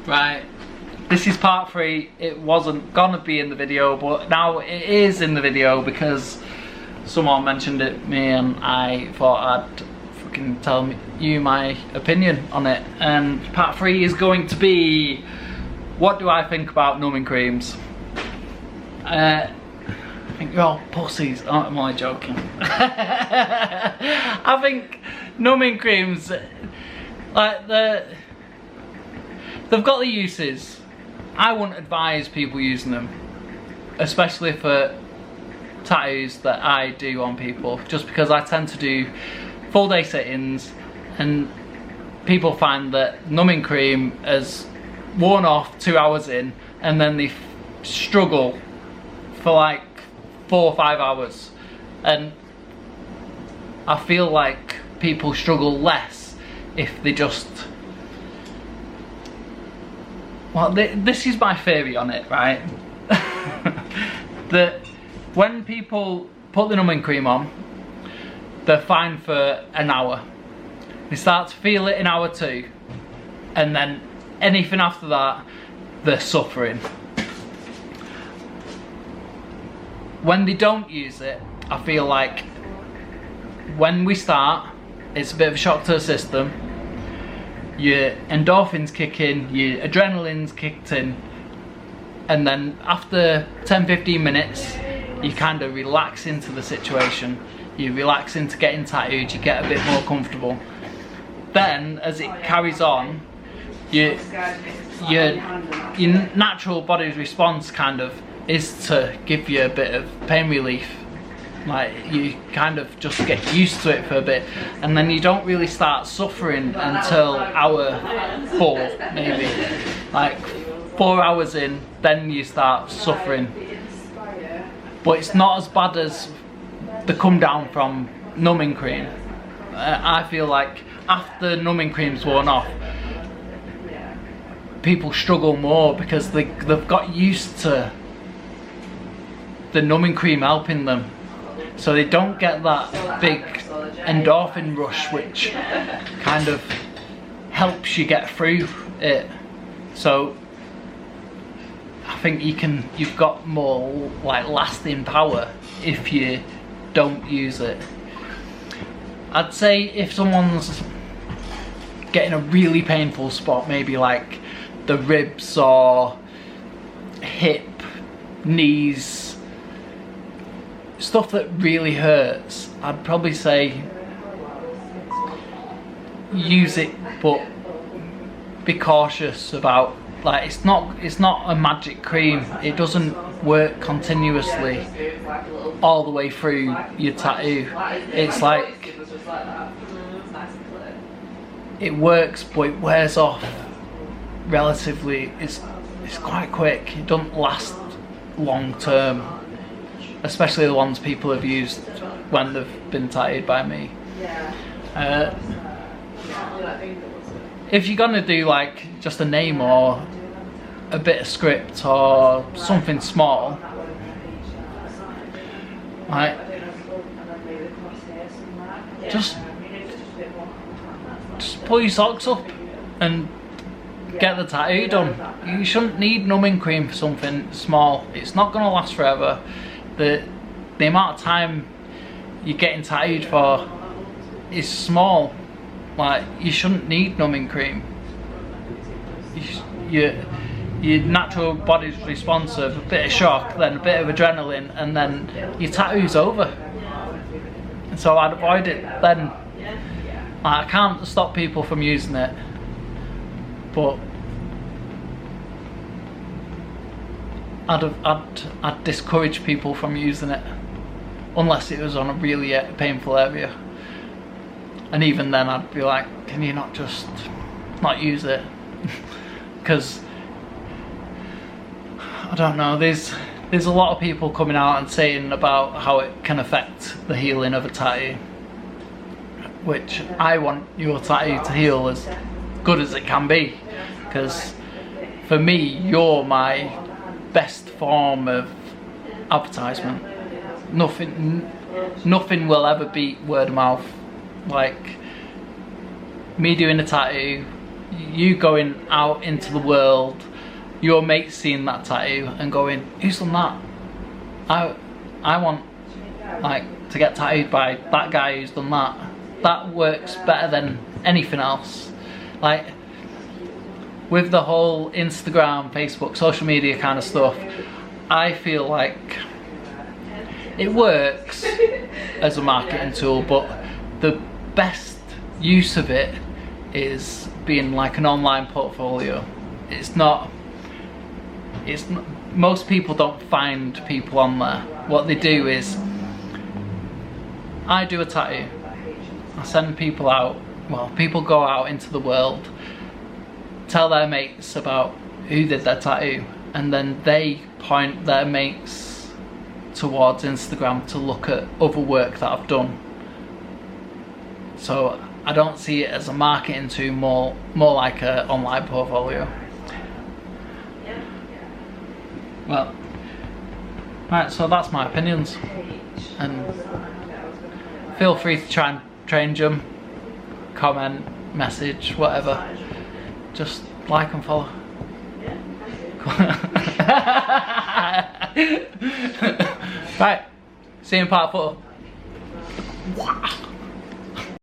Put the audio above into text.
Right, this is part 3. It wasn't gonna be in the video, but now it is in the video because someone mentioned it to me and I thought I'd fucking tell you my opinion on it. And part 3 is going to be, what do I think about numbing creams? I think you're all pussies. Oh, I'm only joking. I think numbing creams, like they've got the uses. I wouldn't advise people using them, especially for tattoos that I do on people, just because I tend to do full day sit-ins and people find that numbing cream has worn off 2 hours in and then they struggle for like 4 or 5 hours, and I feel like people struggle less if they just, well, this is my theory on it, right? That when people put the numbing cream on, they're fine for an hour. They start to feel it in hour 2, and then anything after that, they're suffering. When they don't use it, I feel like when we start, it's a bit of a shock to the system. Your endorphins kick in, your adrenaline's kicked in, and then after 10-15 minutes, you kind of relax into the situation. You relax into getting tattooed, you get a bit more comfortable. Then, as it carries on, your natural body's response kind of is to give you a bit of pain relief. Like, you kind of just get used to it for a bit, and then you don't really start suffering until hour 4, maybe. Like 4 hours in, then you start suffering. But it's not as bad as the come down from numbing cream. I feel like after numbing cream's worn off, people struggle more because they've got used to the numbing cream helping them, so they don't get that big endorphin rush which kind of helps you get through it. So I think you've got more like lasting power if you don't use it. I'd say if someone's getting a really painful spot, maybe like the ribs or hip, knees, stuff that really hurts, I'd probably say use it, but be cautious about, like, it's not a magic cream. It doesn't work continuously all the way through your tattoo. It's like it works, but it wears off relatively. It's quite quick. It doesn't last long term, especially the ones people have used when they've been tattooed by me. If you're gonna do like just a name or a bit of script or something small, like just pull your socks up and get the tattoo done. You shouldn't need numbing cream for something small. It's not gonna last forever. The amount of time you're getting tattooed for is small. Like, you shouldn't need numbing cream. Your natural body's responsive, a bit of shock, then a bit of adrenaline, and then your tattoo's over. So I'd avoid it then. I can't stop people from using it, but I'd discourage people from using it unless it was on a really painful area. And even then I'd be like, can you not just not use it? Because I don't know, there's a lot of people coming out and saying about how it can affect the healing of a tattoo, which I want your tattoo to heal as good as it can be, because for me you're my best form of advertisement. Nothing will ever beat word of mouth. Like, me doing a tattoo you going out into the world, your mate seeing that tattoo and going, who's done that? I want like to get tattooed by that guy who's done that. That works better than anything else. Like with the whole Instagram, Facebook, social media kind of stuff, I feel like it works as a marketing tool, but the best use of it is being like an online portfolio. Most people don't find people on there. What they do is, I do a tattoo, I send people out, well, people go out into the world, tell their mates about who did their tattoo, and then they point their mates towards Instagram to look at other work that I've done. So I don't see it as a marketing tool, more like an online portfolio. Well, right, so that's my opinions, and feel free to try and change them, comment, message, whatever. Just like and follow. Right, see you in part 4.